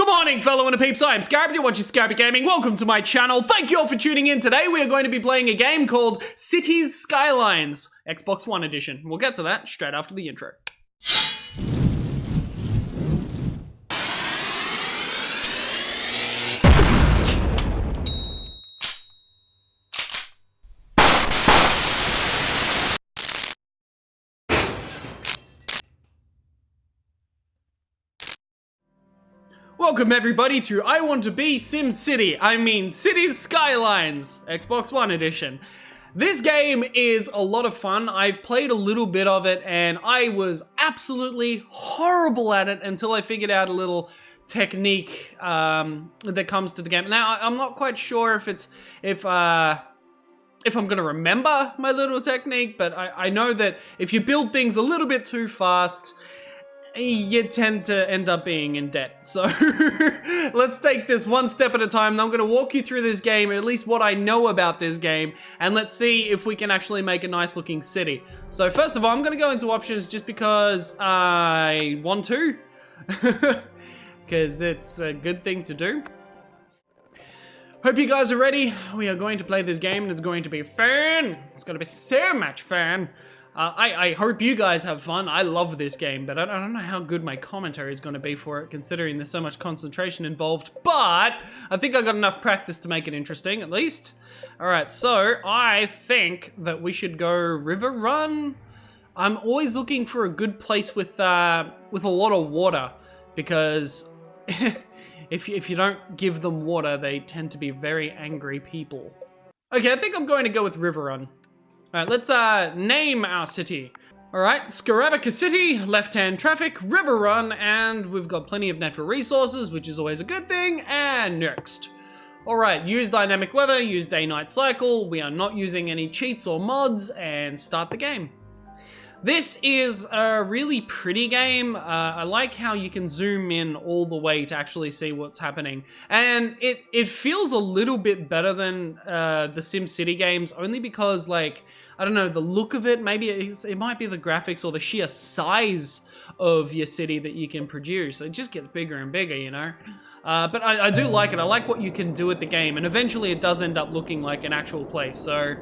Good morning, fellow INTERPEEPS. I am Scarabic, watching Scarabic Gaming. Welcome to my channel. Thank you all for tuning in. Today we are going to be playing a game called Cities Skylines Xbox One Edition. We'll get to that straight after the intro. Welcome everybody to I Want to Be Sim City. I mean Cities Skylines Xbox One Edition. This game is a lot of fun. I've played a little bit of it and I was absolutely horrible at it until I figured out a little technique that comes to the game. Now I'm not quite sure if I'm gonna remember my little technique, but I know that if you build things a little bit too fast, you tend to end up being in debt. So let's take this one step at a time. I'm going to walk you through this game, at least what I know about this game, and let's see if we can actually make a nice looking city. So first of all, I'm going to go into options just because I want to, because it's a good thing to do. Hope you guys are ready. We are going to play this game and it's going to be fun. It's going to be so much fun. I hope you guys have fun. I love this game, but I don't know how good my commentary is going to be for it, considering there's so much concentration involved, but I think I got enough practice to make it interesting, at least. Alright, so I think that we should go river run. I'm always looking for a good place with a lot of water, because if you don't give them water, they tend to be very angry people. Okay, I think I'm going to go with river run. Alright, let's name our city. Alright, Scarabica City, left-hand traffic, river run, and we've got plenty of natural resources, which is always a good thing, and next. Alright, use dynamic weather, use day-night cycle, we are not using any cheats or mods, and start the game. This is a really pretty game. I like how you can zoom in all the way to actually see what's happening. And it feels a little bit better than the SimCity games, only because, like, I don't know, the look of it, maybe it might be the graphics or the sheer size of your city that you can produce. It just gets bigger and bigger, you know? But I do like it. I like what you can do with the game, and eventually it does end up looking like an actual place, so...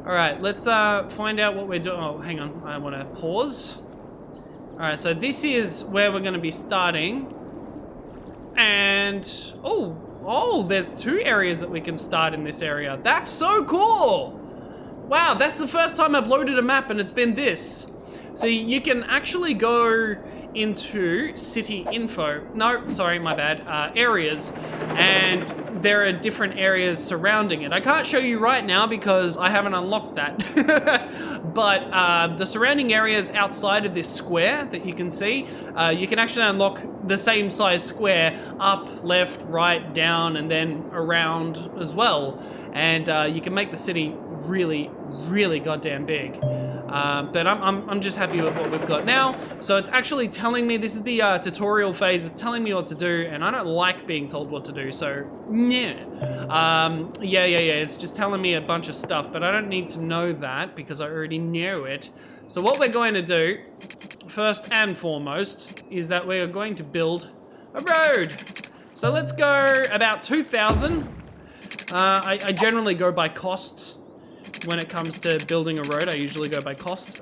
Alright, let's find out what we're doing. Oh, hang on, I want to pause. Alright, so this is where we're going to be starting. And, oh, there's two areas that we can start in this area. That's so cool! Wow, that's the first time I've loaded a map and it's been this. So you can actually go into city info. No, sorry, my bad. Areas, and there are different areas surrounding it. I can't show you right now because I haven't unlocked that. But the surrounding areas outside of this square that you can see, you can actually unlock the same size square up, left, right, down, and then around as well. And you can make the city really, really goddamn big. But I'm just happy with what we've got now. So it's actually telling me, this is the tutorial phase, it's telling me what to do, and I don't like being told what to do, so yeah. Yeah, it's just telling me a bunch of stuff, but I don't need to know that because I already know it. So what we're going to do, first and foremost, is that we are going to build a road. So let's go about 2,000. I generally go by cost. When it comes to building a road, I usually go by cost.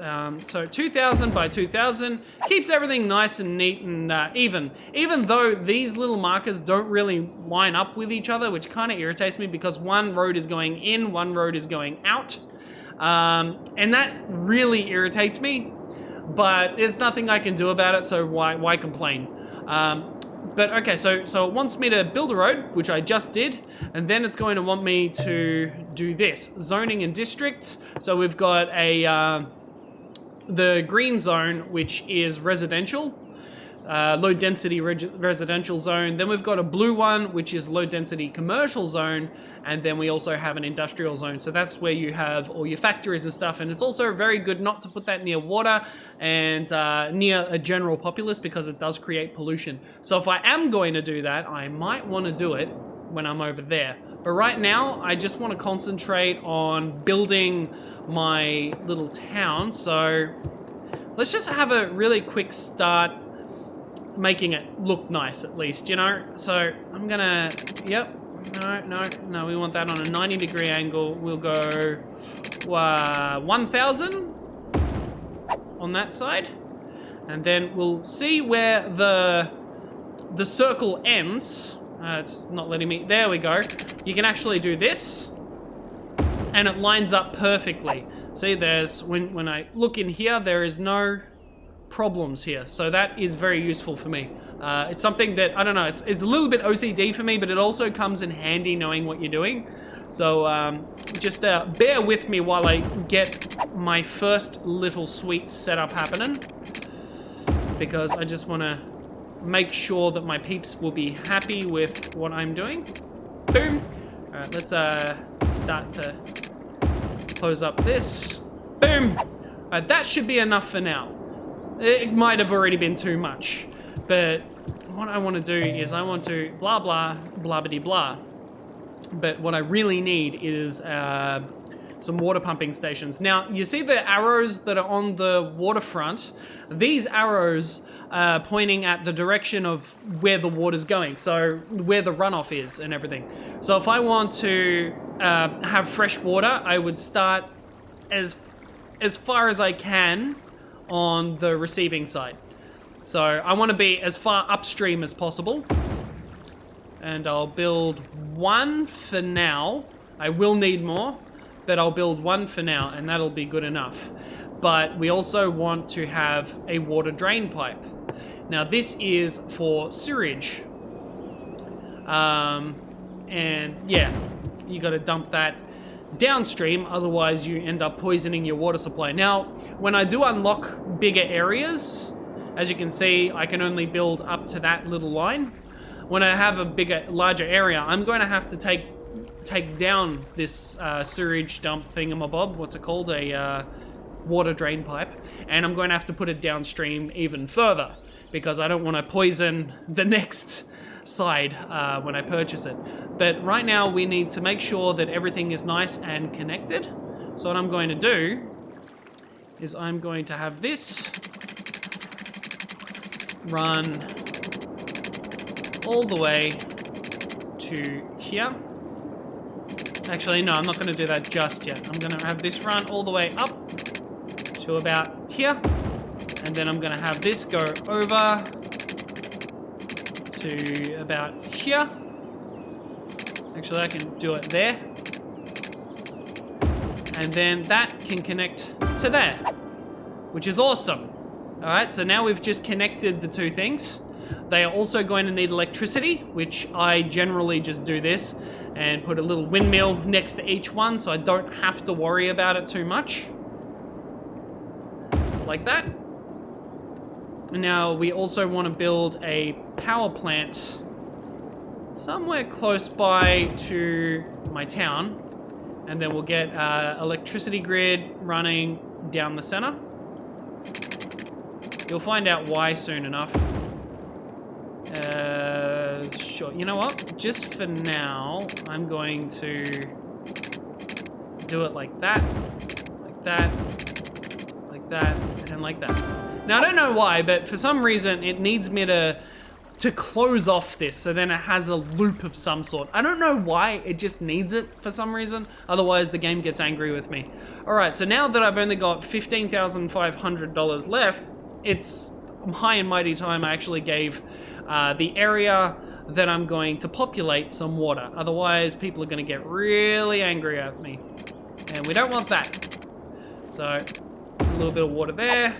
So 2,000 by 2,000 keeps everything nice and neat and even. Even though these little markers don't really line up with each other, which kind of irritates me because one road is going in, one road is going out. And that really irritates me, but there's nothing I can do about it, so why complain? But okay, so it wants me to build a road, which I just did, and then it's going to want me to do this, zoning and districts. So we've got the green zone, which is residential, low density residential zone. Then we've got a blue one, which is low density commercial zone, and then we also have an industrial zone. So that's where you have all your factories and stuff, and it's also very good not to put that near water and near a general populace because it does create pollution. So if I am going to do that, I might want to do it when I'm over there. But right now, I just want to concentrate on building my little town. So let's just have a really quick start making it look nice at least, you know? So I'm gonna, yep, no, we want that on a 90-degree angle. We'll go 1,000 on that side. And then we'll see where the circle ends. It's not letting me, there we go. You can actually do this, and it lines up perfectly. See, there's, when I look in here, there is no problems here. So that is very useful for me. It's something that, I don't know, it's a little bit OCD for me, but it also comes in handy knowing what you're doing. So just bear with me while I get my first little sweet setup happening, because I just want to make sure that my peeps will be happy with what I'm doing. Boom. All right, let's start to close up this. Boom. All right, that should be enough for now. It might have already been too much, but what I want to do is I want to blah blah blah bitty blah. But what I really need is some water pumping stations. Now, you see the arrows that are on the waterfront? These arrows are pointing at the direction of where the water's going, so where the runoff is and everything. So if I want to have fresh water, I would start as far as I can on the receiving side. So I want to be as far upstream as possible. And I'll build one for now. I will need more, but I'll build one for now, and that'll be good enough. But we also want to have a water drain pipe. Now this is for sewage. And yeah, you got to dump that downstream, otherwise you end up poisoning your water supply. Now, when I do unlock bigger areas, as you can see, I can only build up to that little line. When I have a larger area, I'm going to have to take down this sewage dump thingamabob. What's it called? A water drain pipe. And I'm going to have to put it downstream even further, because I don't want to poison the next side when I purchase it. But right now we need to make sure that everything is nice and connected. So what I'm going to do is I'm going to have this run all the way to here. Actually, no, I'm not going to do that just yet. I'm going to have this run all the way up to about here. And then I'm going to have this go over to about here. Actually, I can do it there. And then that can connect to there, which is awesome. All right, so now we've just connected the two things. They are also going to need electricity, which I generally just do this and put a little windmill next to each one so I don't have to worry about it too much. Like that. Now, we also want to build a power plant somewhere close by to my town. And then we'll get electricity grid running down the center. You'll find out why soon enough. Sure, you know what? Just for now, I'm going to do it like that, like that, like that, and like that. Now, I don't know why, but for some reason, it needs me to close off this, so then it has a loop of some sort. I don't know why, it just needs it for some reason. Otherwise, the game gets angry with me. All right, so now that I've only got $15,500 left, it's high and mighty time I actually gave the area that I'm going to populate some water. Otherwise, people are going to get really angry at me. And we don't want that. So, a little bit of water there.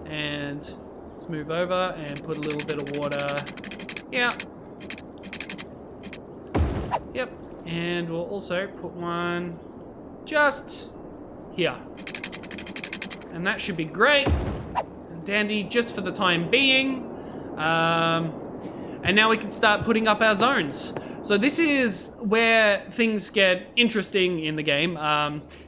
And let's move over and put a little bit of water here. Yep. And we'll also put one just here. And that should be great and dandy just for the time being. And now we can start putting up our zones. So this is where things get interesting in the game.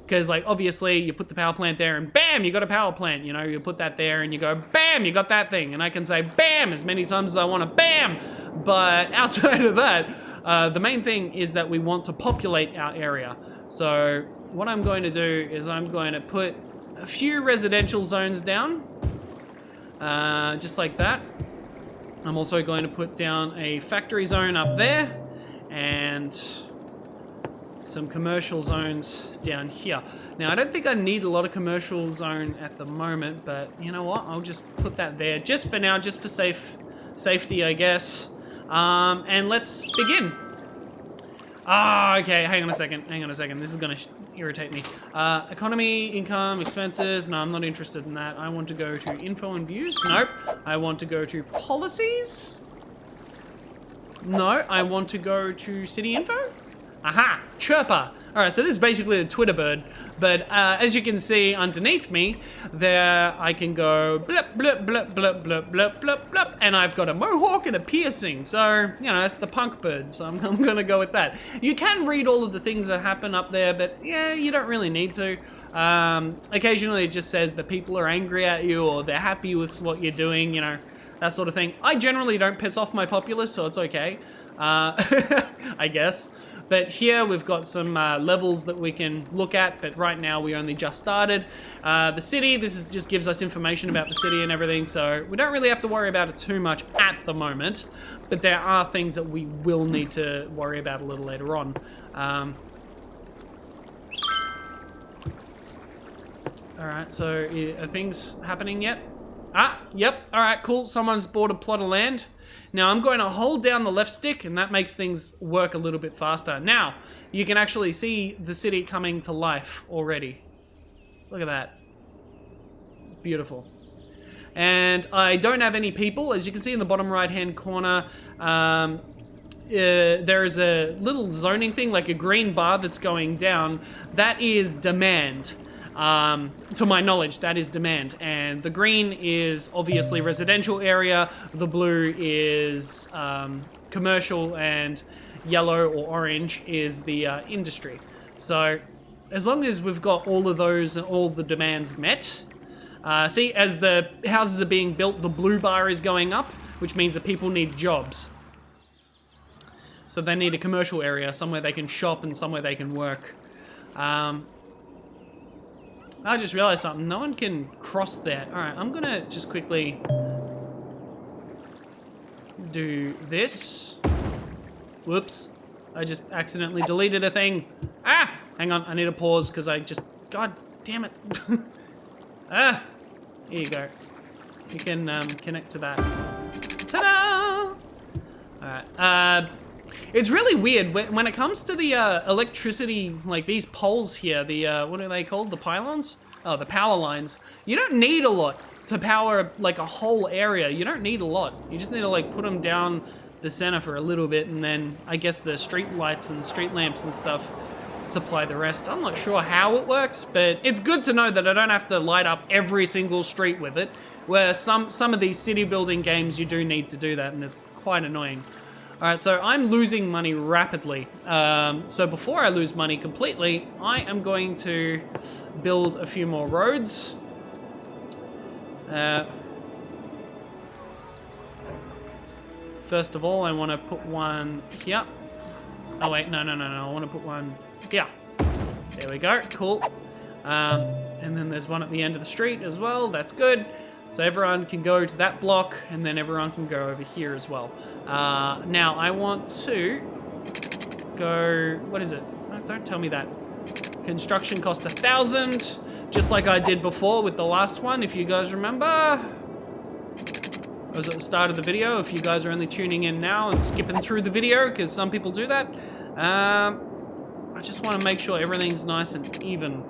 Because, like, obviously you put the power plant there and bam, you got a power plant. You know, you put that there and you go bam, you got that thing. And I can say bam as many times as I want to bam. But outside of that, the main thing is that we want to populate our area. So what I'm going to do is I'm going to put a few residential zones down. Just like that. I'm also going to put down a factory zone up there and some commercial zones down here. Now, I don't think I need a lot of commercial zone at the moment, but you know what? I'll just put that there just for now, just for safety, I guess. And let's begin. Okay, hang on a second. This is gonna irritate me. Economy, income, expenses. No, I'm not interested in that. I want to go to info and views. Nope. I want to go to policies. No, I want to go to city info. Aha, chirper. All right, so this is basically the Twitter bird, but as you can see underneath me, there I can go blip, blip, blip, blip, blip, blip, blip, blip, and I've got a mohawk and a piercing, so, you know, that's the punk bird, so I'm gonna go with that. You can read all of the things that happen up there, but yeah, you don't really need to. Occasionally it just says that people are angry at you or they're happy with what you're doing, you know, that sort of thing. I generally don't piss off my populace, so it's okay, I guess. But here we've got some levels that we can look at, but right now we only just started. The city, just gives us information about the city and everything, so we don't really have to worry about it too much at the moment, but there are things that we will need to worry about a little later on. Alright, so are things happening yet? Yep, alright, cool, someone's bought a plot of land. Now I'm going to hold down the left stick and that makes things work a little bit faster. Now, you can actually see the city coming to life already. Look at that. It's beautiful. And I don't have any people. As you can see in the bottom right hand corner, there is a little zoning thing, like a green bar that's going down. That is demand. To my knowledge, that is demand. And the green is obviously residential area, the blue is commercial, and yellow or orange is the industry. So as long as we've got all of those and all the demands met, see, as the houses are being built, the blue bar is going up, which means that people need jobs. So they need a commercial area, somewhere they can shop and somewhere they can work. I just realized something. No one can cross there. Alright, I'm gonna just quickly do this. Whoops. I just accidentally deleted a thing. Hang on. I need to pause because I just... God damn it. Here you go. You can connect to that. Ta-da! Alright. It's really weird when it comes to the electricity, like these poles here, the, what are they called? The pylons? Oh, the power lines. You don't need a lot to power, like, a whole area. You don't need a lot. You just need to, like, put them down the center for a little bit, and then I guess the street lights and street lamps and stuff supply the rest. I'm not sure how it works, but it's good to know that I don't have to light up every single street with it, where some of these city building games you do need to do that, and it's quite annoying. Alright, so I'm losing money rapidly. So before I lose money completely, I am going to build a few more roads. First of all, I want to put one here. Oh wait, no. I want to put one here. There we go, cool. And then there's one at the end of the street as well, that's good. So everyone can go to that block, and then everyone can go over here as well. Now I want to go, what is it? Don't tell me that. Construction cost 1,000, just like I did before with the last one, if you guys remember. I was at the start of the video, if you guys are only tuning in now and skipping through the video, because some people do that. I just want to make sure everything's nice and even,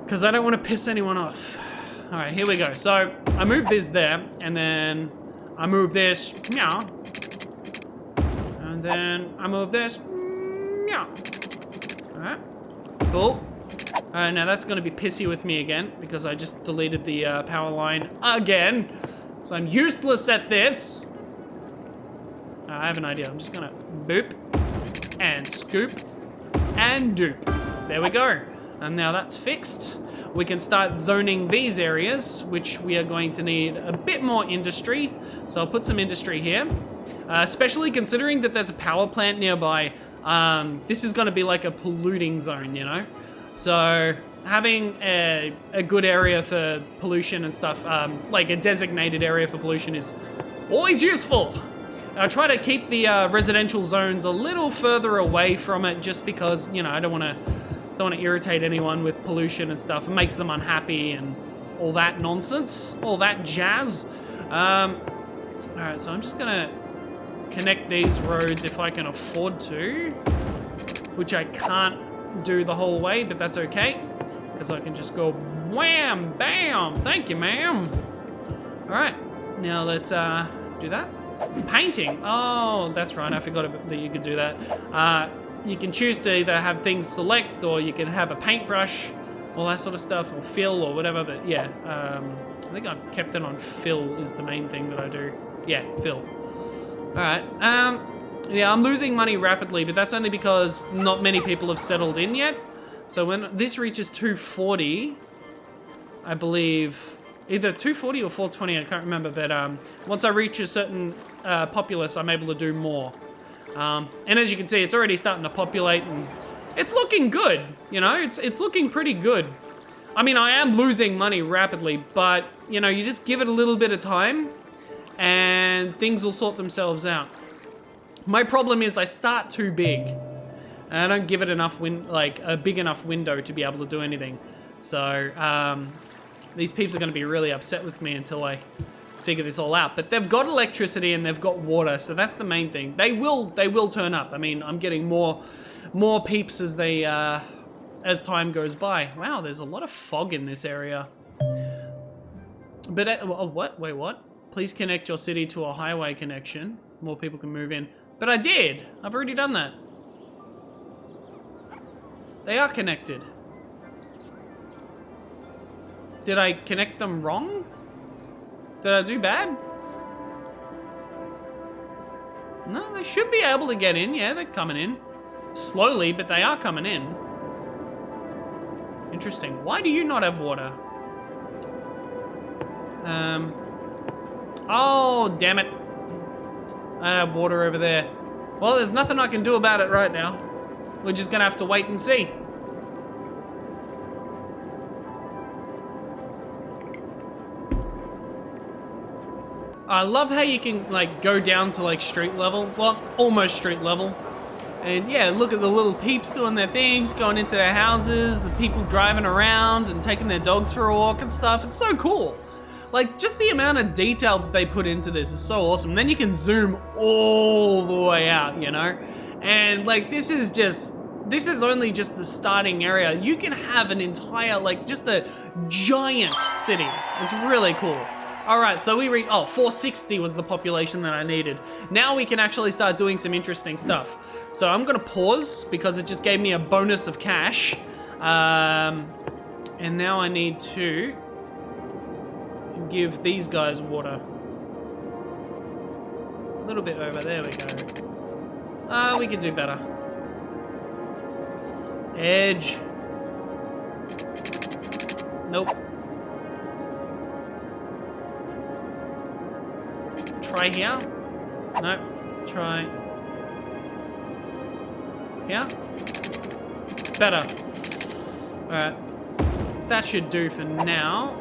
because I don't want to piss anyone off. Alright, here we go. So, I move this there, and then I move this, meow. And then I move this, meow. Alright, cool. Alright, now that's going to be pissy with me again, because I just deleted the power line again. So I'm useless at this. I have an idea. I'm just going to boop, and scoop, and dupe. There we go. And now that's fixed. We can start zoning these areas, which we are going to need a bit more industry. So I'll put some industry here, especially considering that there's a power plant nearby. This is going to be like a polluting zone, you know? So having a good area for pollution and stuff, like a designated area for pollution is Always useful. I try to keep the residential zones a little further away from it, just because, you know, I don't want to irritate anyone with pollution and stuff. It makes them unhappy and all that nonsense, all that jazz. All right, so I'm just gonna connect these roads if I can afford to, which I can't do the whole way, but that's okay, because I can just go wham, bam. Thank you, ma'am. All right, now let's do that. Painting. Oh, that's right. I forgot that you could do that. You can choose to either have things select, or you can have a paintbrush, all that sort of stuff, or fill, or whatever. But yeah, I think I've kept it on fill is the main thing that I do. Yeah, fill. All right. Yeah, I'm losing money rapidly, but that's only because not many people have settled in yet. So when this reaches 240, I believe, either 240 or 420, I can't remember, but once I reach a certain populace, I'm able to do more. And as you can see, it's already starting to populate, and it's looking good, you know, it's looking pretty good. I mean, I am losing money rapidly, but, you know, you just give it a little bit of time, and things will sort themselves out. My problem is I start too big, and I don't give it enough a big enough window to be able to do anything. So, these peeps are going to be really upset with me until I figure this all out. But they've got electricity and they've got water, so that's the main thing. They will turn up. I mean, I'm getting more peeps as they as time goes by. Wow, there's a lot of fog in this area. But what? Wait, what? Please connect your city to a highway connection. More people can move in. But I did. I've already done that. They are connected. Did I connect them wrong? Did I do bad? No, they should be able to get in. Yeah, they're coming in. Slowly, but they are coming in. Interesting. Why do you not have water? Oh, damn it. I have water over there. Well, there's nothing I can do about it right now. We're just gonna have to wait and see. I love how you can, like, go down to, like, street level. Well, almost street level. And, yeah, look at the little peeps doing their things, going into their houses, the people driving around and taking their dogs for a walk and stuff. It's so cool. Like, just the amount of detail that they put into this is so awesome. Then you can zoom all the way out, you know? And, like, this is only just the starting area. You can have an entire, like, just a giant city. It's really cool. All right, so we reached, 460 was the population that I needed. Now we can actually start doing some interesting stuff. So I'm gonna pause because it just gave me a bonus of cash. And now I need to give these guys water. A little bit over, there we go. We could do better. Edge. Nope. Try here. No. Try here. Better. Alright. That should do for now.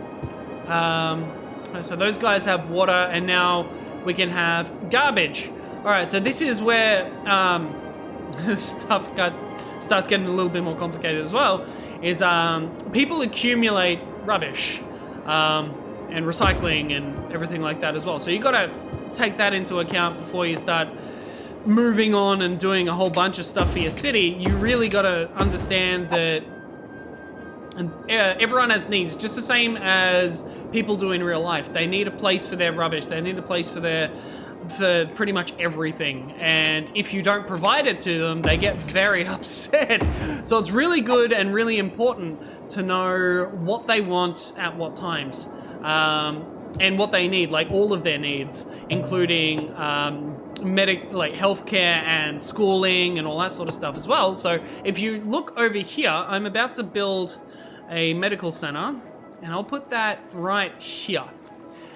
So those guys have water, and now we can have garbage. Alright, so this is where stuff starts getting a little bit more complicated as well, is people accumulate rubbish and recycling and everything like that as well. So you gotta take that into account before you start moving on and doing a whole bunch of stuff for your city. You really gotta understand that everyone has needs, just the same as people do in real life. They need a place for their rubbish. They need a place for pretty much everything. And if you don't provide it to them, they get very upset. So it's really good and really important to know what they want at what times. And what they need, like all of their needs, including like healthcare and schooling and all that sort of stuff as well. So if you look over here, I'm about to build a medical center, and I'll put that right here.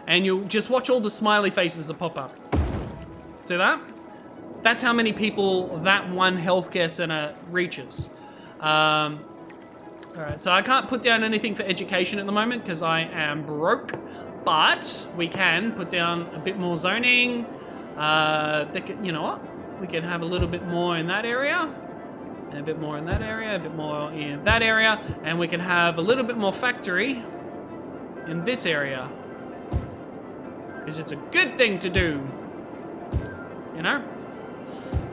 And you'll just watch all the smiley faces that pop up. See that? That's how many people that one healthcare center reaches. Alright, so I can't put down anything for education at the moment because I am broke. but we can put down a bit more zoning. You know what? We can have a little bit more in that area, and a bit more in that area, a bit more in that area, and we can have a little bit more factory in this area. Because it's a good thing to do. You know?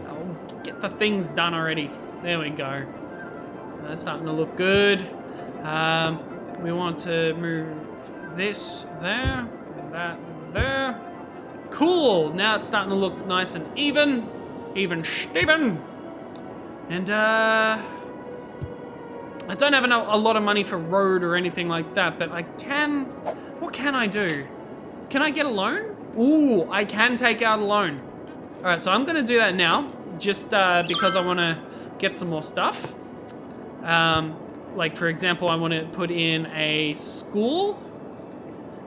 I'll get the things done already. There we go. That's starting to look good. We want to move this there, and that there. Cool! Now it's starting to look nice and even. Even Steven! And, I don't have a lot of money for road or anything like that, but I can... What can I do? Can I get a loan? Ooh, I can take out a loan. Alright, so I'm gonna do that now, just because I want to get some more stuff. Like, for example, I want to put in a school.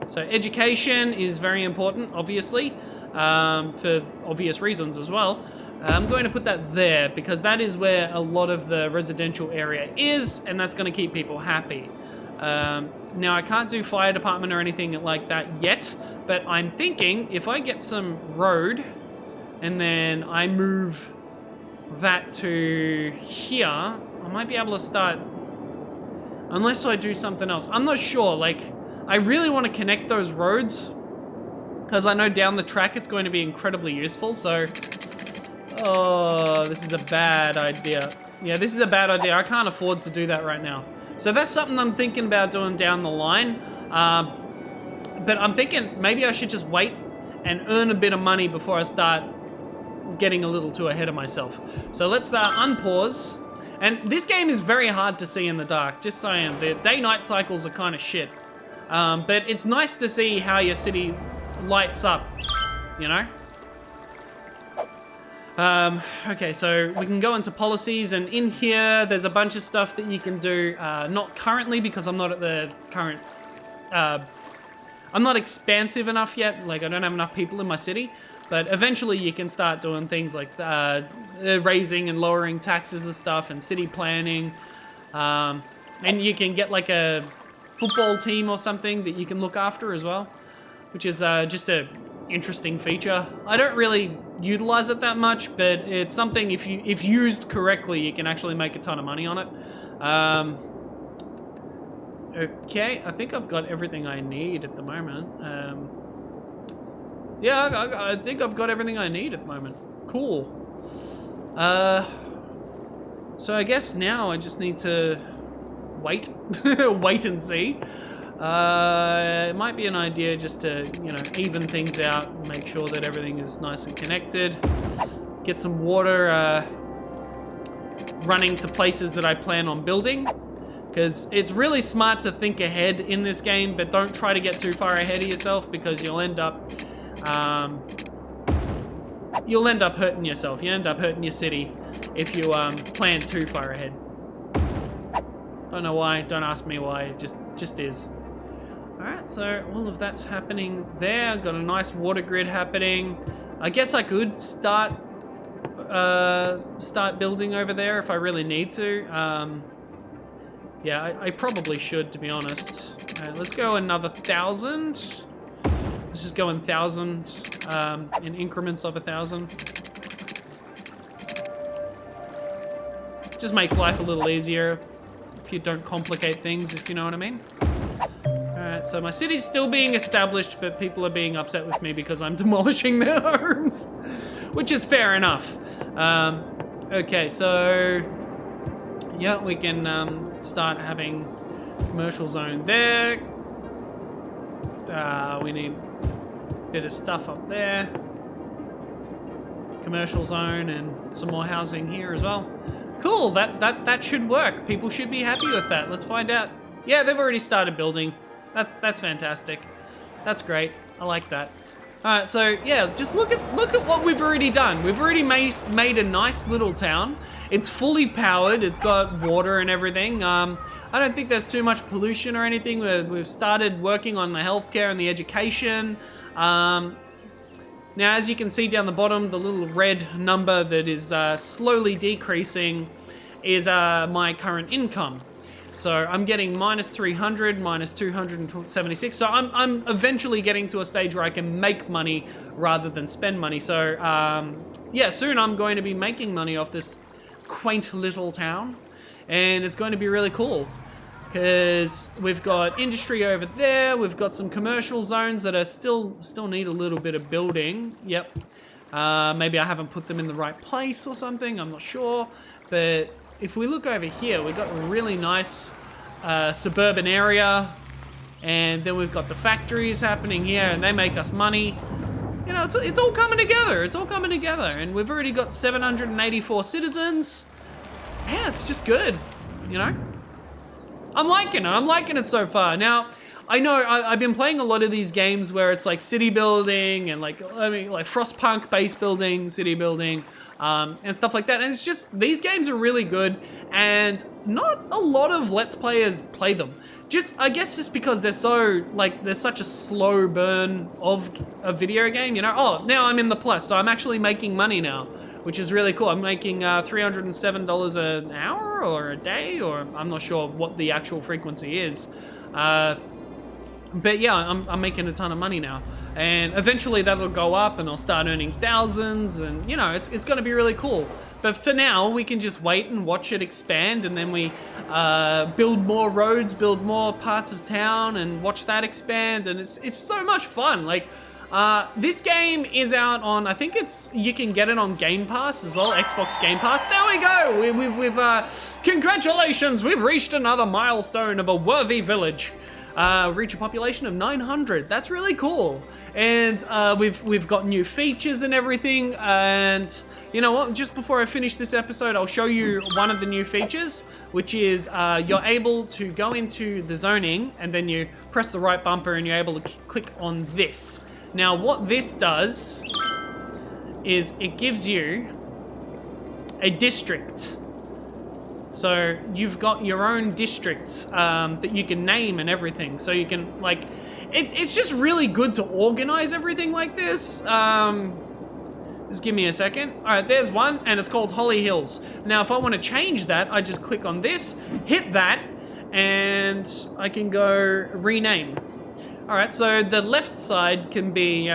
So education is very important, obviously, for obvious reasons as well. I'm going to put that there because that is where a lot of the residential area is, and that's going to keep people happy. Now, I can't do fire department or anything like that yet, but I'm thinking if I get some road and then I move that to here, I might be able to start, unless I do something else. I'm not sure, like, I really want to connect those roads because I know down the track it's going to be incredibly useful, so... Oh, this is a bad idea. Yeah, this is a bad idea. I can't afford to do that right now. So that's something I'm thinking about doing down the line. But I'm thinking maybe I should just wait and earn a bit of money before I start getting a little too ahead of myself. So let's unpause. And this game is very hard to see in the dark, just saying. The day-night cycles are kind of shit. But it's nice to see how your city lights up, you know? Okay, so we can go into policies, and in here there's a bunch of stuff that you can do, not currently because I'm not at the current, I'm not expansive enough yet, like I don't have enough people in my city, but eventually you can start doing things like raising and lowering taxes and stuff, and city planning, and you can get like a football team or something that you can look after as well, which is just a interesting feature. I don't really utilize it that much, but it's something if used correctly, you can actually make a ton of money on it. Okay, I think I've got everything I need at the moment. Yeah, I think I've got everything I need at the moment. Cool. So I guess now I just need to wait, wait and see. It might be an idea just to, you know, even things out, make sure that everything is nice and connected. Get some water running to places that I plan on building, because it's really smart to think ahead in this game, but don't try to get too far ahead of yourself because you'll end up hurting yourself. You end up hurting your city if you plan too far ahead. Don't know why, don't ask me why, it just is. Alright, so all of that's happening there. Got a nice water grid happening. I guess I could start building over there if I really need to. Yeah, I probably should, to be honest. Alright, let's go another 1,000. Let's just go in 1,000 in increments of 1,000. Just makes life a little easier if you don't complicate things, if you know what I mean. Alright, so my city's still being established, but people are being upset with me because I'm demolishing their homes, which is fair enough. Okay, so yeah, we can start having commercial zone there. We need a bit of stuff up there. Commercial zone and some more housing here as well. Cool, that should work. People should be happy with that. Let's find out. Yeah, they've already started building. That's fantastic. That's great. I like that. Alright, so yeah, just look at what we've already done. We've already made a nice little town. It's fully powered, it's got water and everything. I don't think there's too much pollution or anything. We've started working on the healthcare and the education. Now, as you can see down the bottom, the little red number that is slowly decreasing is my current income. So I'm getting minus 300, minus 276. So I'm eventually getting to a stage where I can make money rather than spend money. So yeah, soon I'm going to be making money off this quaint little town, and it's going to be really cool because we've got industry over there. We've got some commercial zones that are still need a little bit of building. Yep. Maybe I haven't put them in the right place or something. I'm not sure, but if we look over here, we've got a really nice suburban area, and then we've got the factories happening here, and they make us money. You know, it's all coming together. It's all coming together, and we've already got 784 citizens. Yeah, it's just good, you know? I'm liking it. I'm liking it so far. Now, I know I've been playing a lot of these games where it's like city building and like Frostpunk base building, city building, and stuff like that. And it's just, these games are really good, and not a lot of Let's Players play them. I guess just because they're so, like, there's such a slow burn of a video game, you know? Oh, now I'm in the plus, so I'm actually making money now, which is really cool. I'm making $307 an hour or a day, or I'm not sure what the actual frequency is. But yeah, I'm making a ton of money now, and eventually that'll go up and I'll start earning thousands, and you know, it's going to be really cool. But for now, we can just wait and watch it expand, and then we build more roads, build more parts of town, and watch that expand, and it's so much fun. Like, this game is out on, I think you can get it on Game Pass as well, Xbox Game Pass. There we go. We've congratulations, we've reached another milestone of a worthy village. Reach a population of 900. That's really cool. And we've got new features and everything. And you know what? Just before I finish this episode, I'll show you one of the new features, which is you're able to go into the zoning, and then you press the right bumper, and you're able to click on this. Now, what this does is it gives you a district. So you've got your own districts that you can name and everything. So you can, like, it's just really good to organize everything like this. Just give me a second. All right, there's one, and it's called Holly Hills. Now, if I want to change that, I just click on this, hit that, and I can go rename. All right, so the left side can be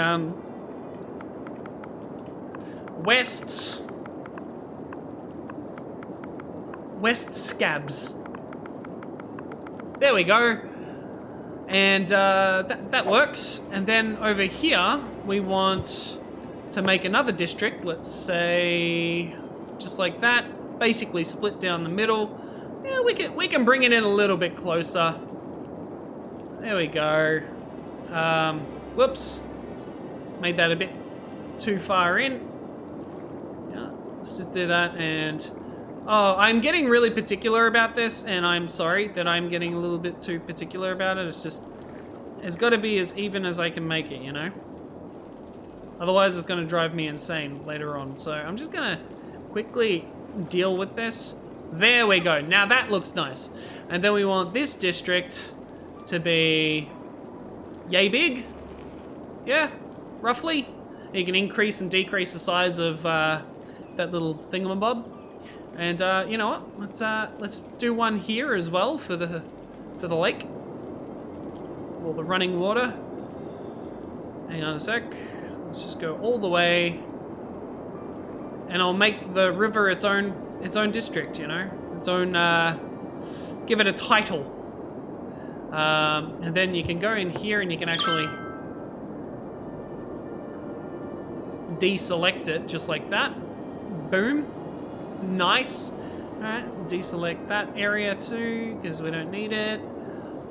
West Scabs. There we go. And that works. And then over here, we want to make another district. Let's say just like that. Basically split down the middle. Yeah, we can bring it in a little bit closer. There we go. Whoops. Made that a bit too far in. Yeah, let's just do that. And oh, I'm getting really particular about this, and I'm sorry that I'm getting a little bit too particular about it. It's got to be as even as I can make it, you know? Otherwise, it's going to drive me insane later on. So I'm just going to quickly deal with this. There we go. Now that looks nice. And then we want this district to be yay big. Yeah, roughly. You can increase and decrease the size of that little thingamabob. And you know what? Let's do one here as well for the lake. Or the running water. Hang on a sec. Let's just go all the way. And I'll make the river its own district, you know? Its own give it a title. And then you can go in here and you can actually deselect it just like that. Boom. Nice. Alright, deselect that area too, because we don't need it.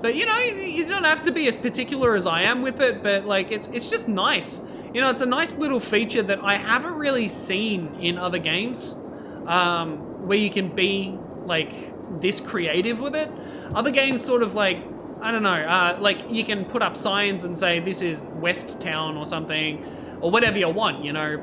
But you know, you don't have to be as particular as I am with it, but like it's just nice. You know, it's a nice little feature that I haven't really seen in other games, where you can be like this creative with it. Other games sort of like, I don't know, like you can put up signs and say this is West Town or something, or whatever you want, you know.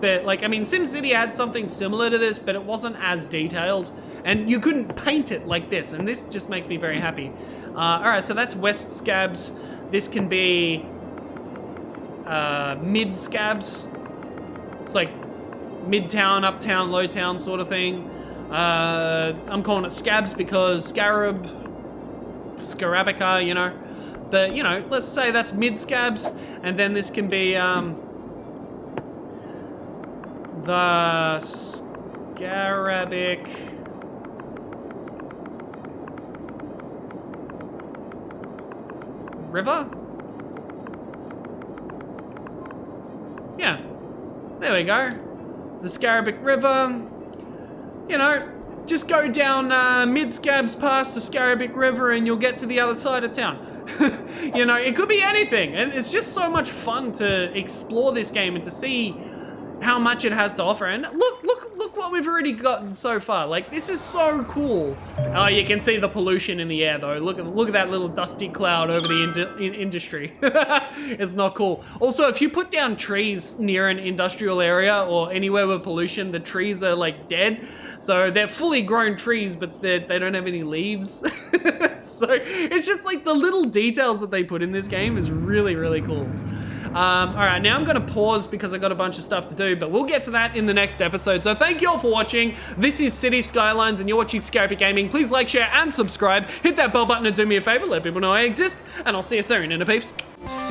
But like, I mean, SimCity had something similar to this, but it wasn't as detailed, and you couldn't paint it like this, and this just makes me very happy. Alright, so that's West Scabs. This can be Mid Scabs. It's like Midtown, Uptown, Lowtown sort of thing. I'm calling it Scabs because Scarabica, you know. But, you know, let's say that's mid-Scabs, and then this can be, the Scarabic River? Yeah, there we go. The Scarabic River. You know, just go down mid-Scabs past the Scarabic River and you'll get to the other side of town. You know, it could be anything. And it's just so much fun to explore this game and to see how much it has to offer. And look what we've already gotten so far. Like, this is so cool. Oh, you can see the pollution in the air though. Look at that little dusty cloud over the industry. It's not cool. Also, if you put down trees near an industrial area or anywhere with pollution, the trees are like dead. So they're fully grown trees, but they don't have any leaves. So it's just like the little details that they put in this game is really, really cool. All right, now I'm gonna pause because I got a bunch of stuff to do, but we'll get to that in the next episode. So thank you all for watching. This is City Skylines and you're watching Scarabic Gaming. Please like, share, and subscribe. Hit that bell button and do me a favor, let people know I exist, and I'll see you soon, INTERPEEPS.